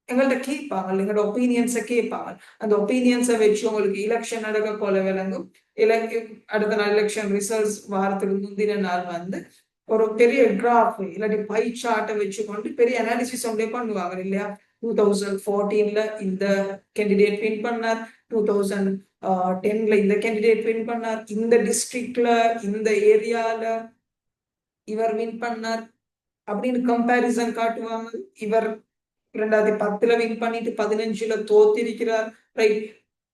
எங்கள்கிட்ட கேட்பாங்க, எங்களோட ஒப்பீனியன்ஸை கேட்பாங்க. அந்த ஒப்பீனியன்ஸை வச்சு உங்களுக்கு எலெக்ஷன் நடக்க போல விளங்கும். அடுத்த நாள் எலெக்ஷன் ரிசல்ட்ஸ் வாரத்துக்கு முந்தின நாள் ஒரு பெரிய கிராஃப் இல்லாட்டி பை சார்ட்டை வச்சுக்கொண்டு பெரிய அனாலிசிஸ் ஒன்றே பண்ணுவாங்க இல்லையா? 2014 இந்த கேண்டிடேட் வின் பண்ணார், 2010 இந்த கேண்டிடேட் வின் பண்ணார், இந்த டிஸ்ட்ரிக்ட்ல இந்த ஏரியால இவர் வின் பண்ணார் அப்படின்னு கம்பேரிசன் காட்டுவாங்க. இவர் 2010 வின் பண்ணிட்டு 15 தோத்திருக்கிறார், ரைட்?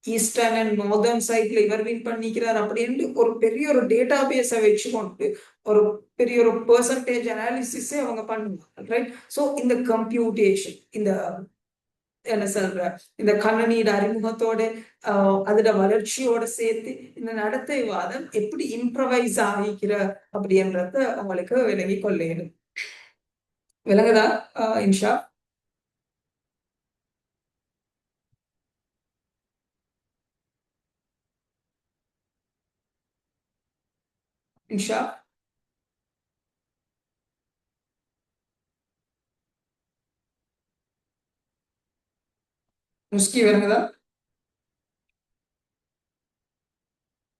ஈஸ்டர்ன் அண்ட் நார்தர்ன் சைட்ல இவர் வின் பண்ணிக்கிறார் அப்படின்னு ஒரு பெரிய ஒரு டேட்டா பேஸை வச்சுக்கொண்டு ஒரு பெரிய ஒரு பெர்சன்டேஜ் அனாலிசிஸே அவங்க பண்ணுவாங்க, ரைட்? ஸோ இந்த கம்ப்யூட்டேஷன், இந்த என்ன சொல்ற, இந்த கண்ணனீட அறிமுகத்தோட அதோட வளர்ச்சியோட சேர்த்து இந்த நடத்தைவாதம் எப்படி இம்ப்ரவைஸ் ஆகிக்கிற அப்படின்றத அவங்களுக்கு விளங்கி கொள்ளேனும். விளங்குதா இன்ஷா? இன்ஷா முஸ்கி விளங்குதா?